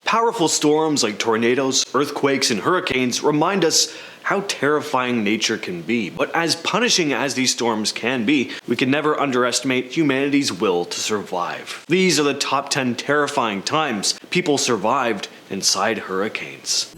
Powerful storms like tornadoes, earthquakes, and hurricanes remind us how terrifying nature can be. But as punishing as these storms can be, we can never underestimate humanity's will to survive. These are the top 10 terrifying times people survived inside hurricanes.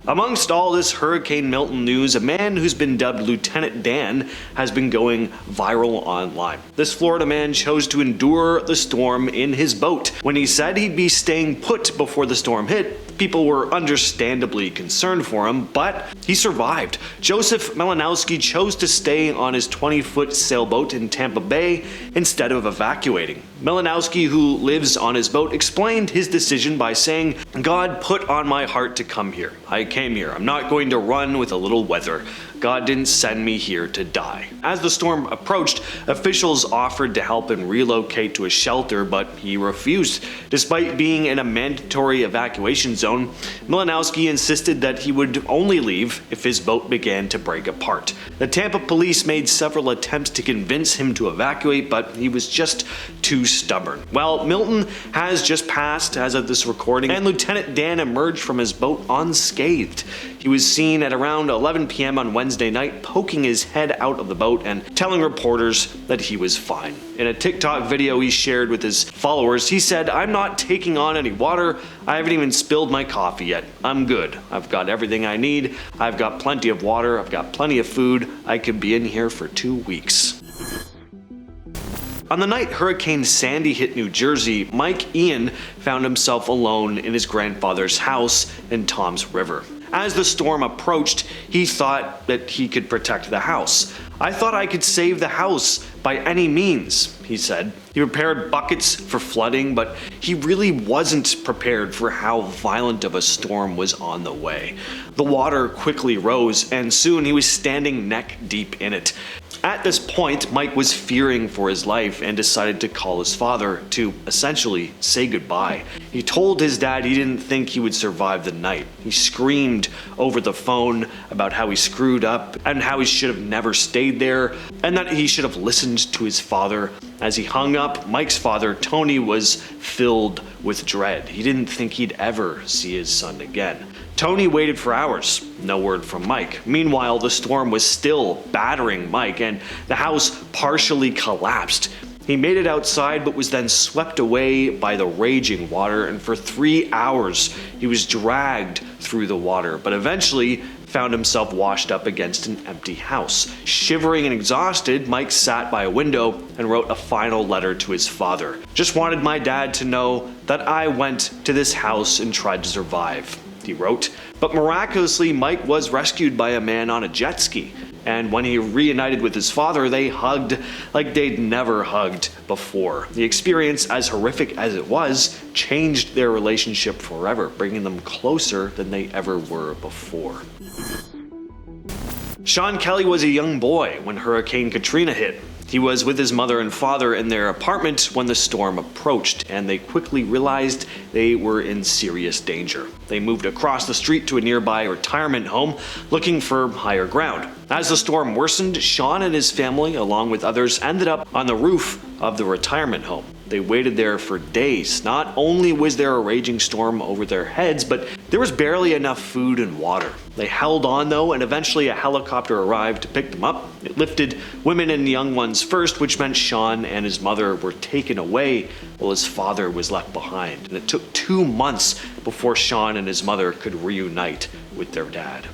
Amongst all this Hurricane Milton news, a man who's been dubbed Lieutenant Dan has been going viral online. This Florida man chose to endure the storm in his boat. When he said he'd be staying put before the storm hit, people were understandably concerned for him, but he survived. Joseph Malinowski chose to stay on his 20-foot sailboat in Tampa Bay instead of evacuating. Malinowski, who lives on his boat, explained his decision by saying, "God put on my heart to come here. I came here. I'm not going to run with a little weather. God didn't send me here to die." As the storm approached, officials offered to help him relocate to a shelter, but he refused. Despite being in a mandatory evacuation zone, Malinowski insisted that he would only leave if his boat began to break apart. The Tampa police made several attempts to convince him to evacuate, but he was just too stubborn. Well, Milton has just passed as of this recording, and Lieutenant Dan emerged from his boat unscathed. He was seen at around 11 p.m. on Wednesday night poking his head out of the boat and telling reporters that he was fine. In a TikTok video he shared with his followers, he said, "I'm not taking on any water. I haven't even spilled my coffee yet. I'm good. I've got everything I need. I've got plenty of water. I've got plenty of food. I could be in here for 2 weeks." On the night Hurricane Sandy hit New Jersey, Mike Ian found himself alone in his grandfather's house in Toms River. As the storm approached, he thought that he could protect the house. "I thought I could save the house by any means," he said. He prepared buckets for flooding, but he really wasn't prepared for how violent of a storm was on the way. The water quickly rose, and soon he was standing neck deep in it. At this point, Mike was fearing for his life and decided to call his father to essentially say goodbye. He told his dad he didn't think he would survive the night. He screamed over the phone about how he screwed up and how he should have never stayed there and that he should have listened to his father. As he hung up, Mike's father, Tony, was filled with dread. He didn't think he'd ever see his son again. Tony waited for hours. No word from Mike. Meanwhile, the storm was still battering Mike, and the house partially collapsed. He made it outside, but was then swept away by the raging water, and for 3 hours he was dragged through the water, but eventually found himself washed up against an empty house. Shivering and exhausted, Mike sat by a window and wrote a final letter to his father. "Just wanted my dad to know that I went to this house and tried to survive," he wrote. But miraculously, Mike was rescued by a man on a jet ski. And when he reunited with his father, they hugged like they'd never hugged before. The experience, as horrific as it was, changed their relationship forever, bringing them closer than they ever were before. Shawn Kelly was a young boy when Hurricane Katrina hit. He was with his mother and father in their apartment when the storm approached, and they quickly realized they were in serious danger. They moved across the street to a nearby retirement home, looking for higher ground. As the storm worsened, Shawn and his family, along with others, ended up on the roof of the retirement home. They waited there for days. Not only was there a raging storm over their heads, but there was barely enough food and water. They held on though, and eventually a helicopter arrived to pick them up. It lifted women and young ones first, which meant Shawn and his mother were taken away while his father was left behind. And it took 2 months before Shawn and his mother could reunite with their dad.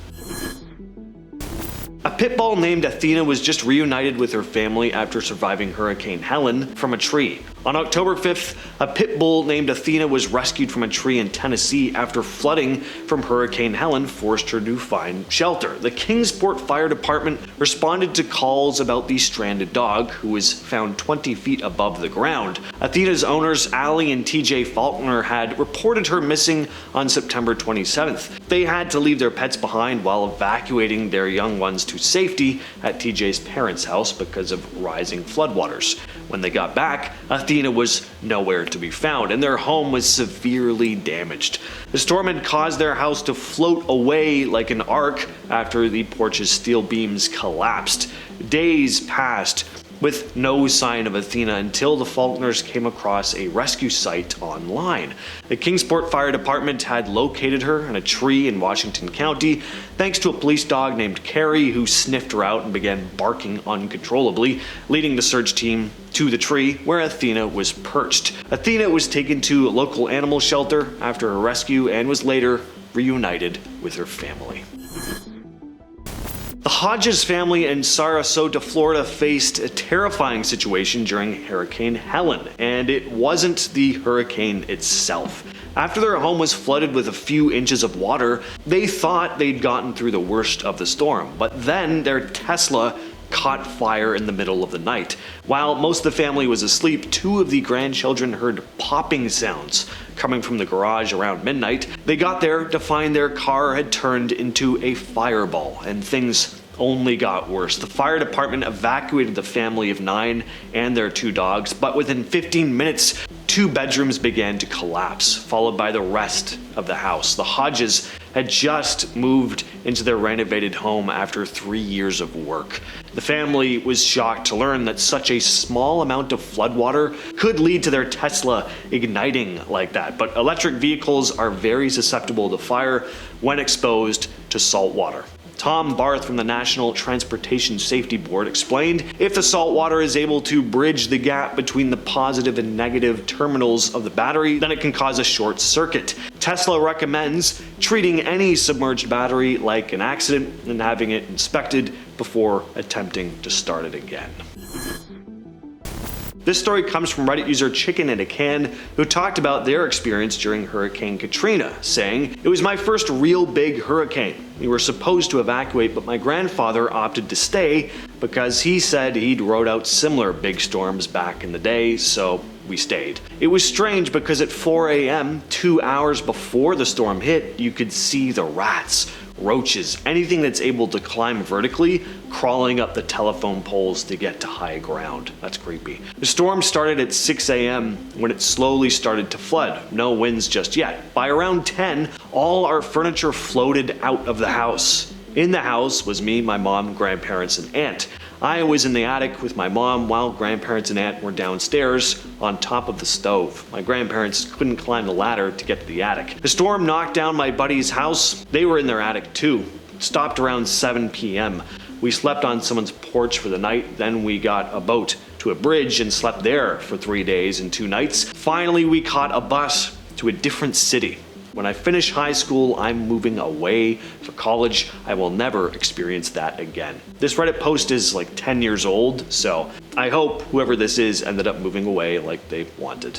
A Pitbull named Athena was just reunited with her family after surviving Hurricane Helen from a tree. On October 5th, a Pitbull named Athena was rescued from a tree in Tennessee after flooding from Hurricane Helen forced her to find shelter. The Kingsport Fire Department responded to calls about the stranded dog, who was found 20 feet above the ground. Athena's owners, Allie and TJ Faulkner, had reported her missing on September 27th. They had to leave their pets behind while evacuating their young ones to safety at TJ's parents' house because of rising floodwaters. When they got back, Athena was nowhere to be found, and their home was severely damaged. The storm had caused their house to float away like an arc after the porch's steel beams collapsed. Days passed with no sign of Athena until the Faulkners came across a rescue site online. The Kingsport Fire Department had located her in a tree in Washington County thanks to a police dog named Carrie who sniffed her out and began barking uncontrollably, leading the search team to the tree where Athena was perched. Athena was taken to a local animal shelter after her rescue and was later reunited with her family. The Hodges family in Sarasota, Florida faced a terrifying situation during Hurricane Helen, and it wasn't the hurricane itself. After their home was flooded with a few inches of water, they thought they'd gotten through the worst of the storm, but then their Tesla caught fire in the middle of the night. While most of the family was asleep, two of the grandchildren heard popping sounds coming from the garage around midnight. They got there to find their car had turned into a fireball, and things only got worse. The fire department evacuated the family of 9 and their 2 dogs, but within 15 minutes, 2 bedrooms began to collapse, followed by the rest of the house. The Hodges had just moved into their renovated home after 3 years of work. The family was shocked to learn that such a small amount of floodwater could lead to their Tesla igniting like that, but electric vehicles are very susceptible to fire when exposed to salt water. Tom Barth from the National Transportation Safety Board explained, if the salt water is able to bridge the gap between the positive and negative terminals of the battery, then it can cause a short circuit. Tesla recommends treating any submerged battery like an accident and having it inspected before attempting to start it again. This story comes from Reddit user Chicken in a Can, who talked about their experience during Hurricane Katrina, saying, "It was my first real big hurricane. We were supposed to evacuate, but my grandfather opted to stay because he said he'd rode out similar big storms back in the day, so we stayed. It was strange because at 4 a.m., 2 hours before the storm hit, you could see the rats, roaches, anything that's able to climb vertically, crawling up the telephone poles to get to high ground." That's creepy. The storm started at 6 a.m. when it slowly started to flood. No winds just yet. By around 10, all our furniture floated out of the house. In the house was me, my mom, grandparents, and aunt. I was in the attic with my mom while grandparents and aunt were downstairs on top of the stove. My grandparents couldn't climb the ladder to get to the attic. The storm knocked down my buddy's house. They were in their attic too. Stopped around 7 p.m. We slept on someone's porch for the night, then we got a boat to a bridge and slept there for 3 days and 2 nights. Finally, we caught a bus to a different city. When I finish high school, I'm moving away for college. I will never experience that again. This Reddit post is like 10 years old, so I hope whoever this is ended up moving away like they wanted.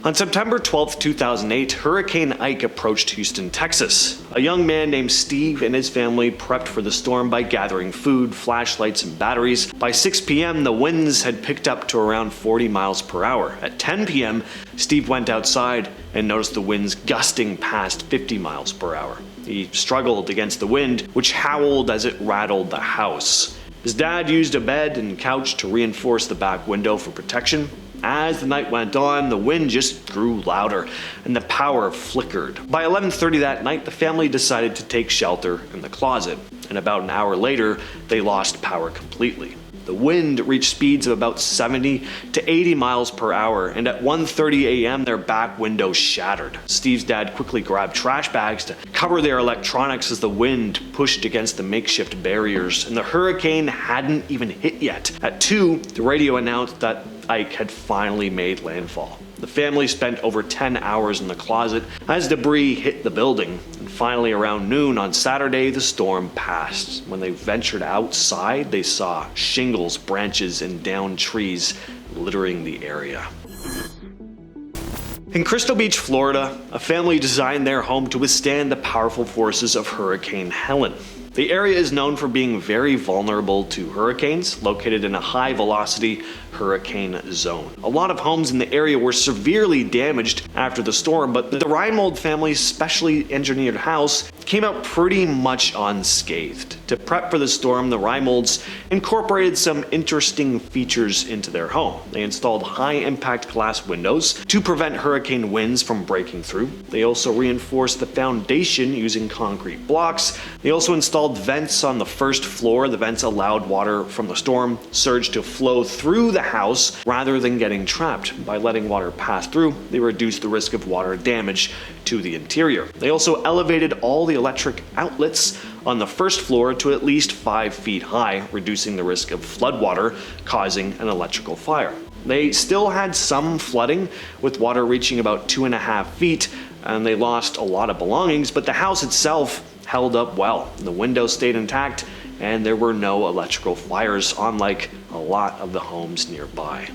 On September 12, 2008, Hurricane Ike approached Houston, Texas. A young man named Steve and his family prepped for the storm by gathering food, flashlights, and batteries. By 6 p.m., the winds had picked up to around 40 miles per hour. At 10 p.m., Steve went outside and noticed the winds gusting past 50 miles per hour. He struggled against the wind, which howled as it rattled the house. His dad used a bed and couch to reinforce the back window for protection. As the night went on, the wind just grew louder and the power flickered. By 11:30 that night, the family decided to take shelter in the closet, and about an hour later, they lost power completely. The wind reached speeds of about 70 to 80 miles per hour, and at 1:30 a.m. their back window shattered. Steve's dad quickly grabbed trash bags to cover their electronics as the wind pushed against the makeshift barriers, and the hurricane hadn't even hit yet. At 2, the radio announced that Ike had finally made landfall. The family spent over 10 hours in the closet as debris hit the building, and finally around noon on Saturday, the storm passed. When they ventured outside, they saw shingles, branches, and downed trees littering the area. In Crystal Beach, Florida, a family designed their home to withstand the powerful forces of Hurricane Helen. The area is known for being very vulnerable to hurricanes, located in a high-velocity hurricane zone. A lot of homes in the area were severely damaged after the storm, but the Reimolds family's specially engineered house came out pretty much unscathed. To prep for the storm, the Reimolds incorporated some interesting features into their home. They installed high-impact glass windows to prevent hurricane winds from breaking through. They also reinforced the foundation using concrete blocks. They also installed installed vents on the first floor. The vents allowed water from the storm surge to flow through the house rather than getting trapped. By letting water pass through, they reduced the risk of water damage to the interior. They also elevated all the electric outlets on the first floor to at least 5 feet high, reducing the risk of floodwater causing an electrical fire. They still had some flooding, with water reaching about 2.5 feet, and they lost a lot of belongings, but the house itself held up well. The windows stayed intact, and there were no electrical fires, unlike a lot of the homes nearby.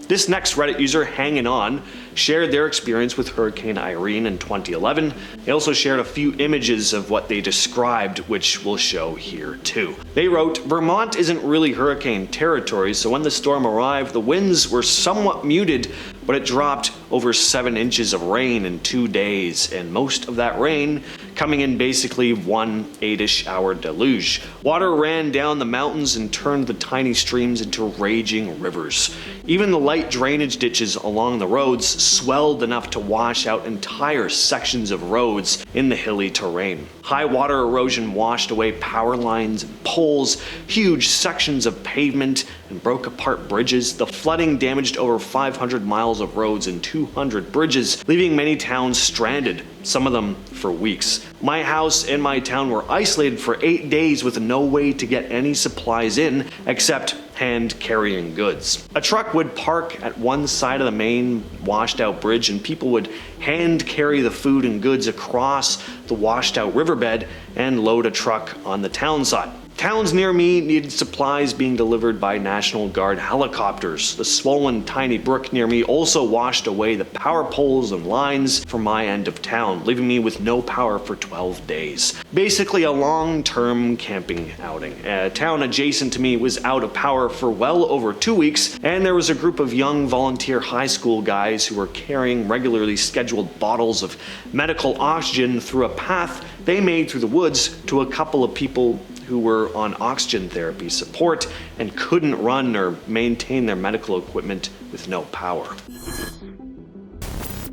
This next Reddit user, Hanging On, shared their experience with Hurricane Irene in 2011. They also shared a few images of what they described, which we'll show here too. They wrote, "Vermont isn't really hurricane territory, so when the storm arrived, the winds were somewhat muted, but it dropped over 7 inches of rain in 2 days, and most of that rain coming in basically one 8-ish hour deluge. Water ran down the mountains and turned the tiny streams into raging rivers. Even the light drainage ditches along the roads swelled enough to wash out entire sections of roads in the hilly terrain. High water erosion washed away power lines and poles, huge sections of pavement, and broke apart bridges. The flooding damaged over 500 miles of roads and 200 bridges, leaving many towns stranded, some of them for weeks. My house and my town were isolated for 8 days with no way to get any supplies in except hand-carrying goods. A truck would park at one side of the main washed-out bridge, and people would hand-carry the food and goods across the washed-out riverbed and load a truck on the town side. Towns near me needed supplies being delivered by National Guard helicopters. The swollen tiny brook near me also washed away the power poles and lines from my end of town, leaving me with no power for 12 days. Basically a long-term camping outing. A town adjacent to me was out of power for well over 2 weeks, and there was a group of young volunteer high school guys who were carrying regularly scheduled bottles of medical oxygen through a path they made through the woods to a couple of people who were on oxygen therapy support and couldn't run or maintain their medical equipment with no power.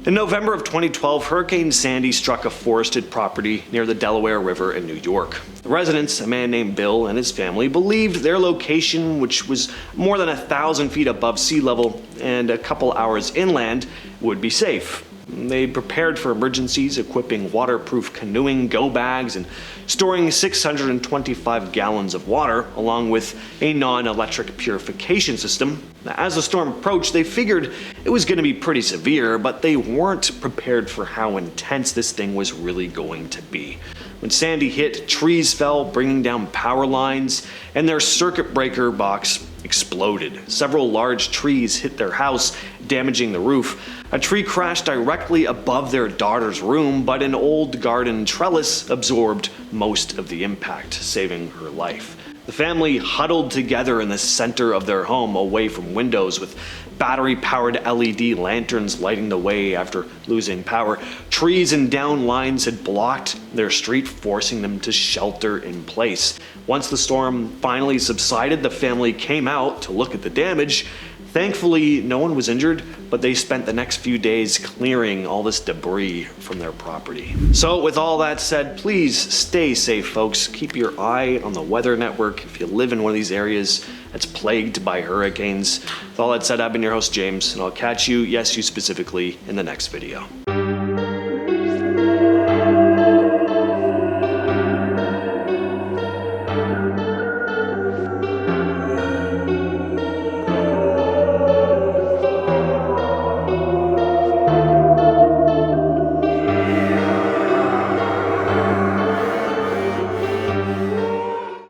In November of 2012, Hurricane Sandy struck a forested property near the Delaware River in New York. The residents, a man named Bill and his family, believed their location, which was more than 1,000 feet above sea level and a couple hours inland, would be safe. They prepared for emergencies, equipping waterproof canoeing go bags and storing 625 gallons of water, along with a non-electric purification system. As the storm approached, they figured it was going to be pretty severe, but they weren't prepared for how intense this thing was really going to be. When Sandy hit, trees fell, bringing down power lines, and their circuit breaker box exploded. Several large trees hit their house, damaging the roof. A tree crashed directly above their daughter's room, but an old garden trellis absorbed most of the impact, saving her life. The family huddled together in the center of their home, away from windows, with battery-powered LED lanterns lighting the way after losing power. Trees and down lines had blocked their street, forcing them to shelter in place. Once the storm finally subsided, the family came out to look at the damage. Thankfully, no one was injured, but they spent the next few days clearing all this debris from their property. So with all that said, please stay safe, folks. Keep your eye on the weather network if you live in one of these areas that's plagued by hurricanes. With all that said, I've been your host, James, and I'll catch you, yes, you specifically, in the next video.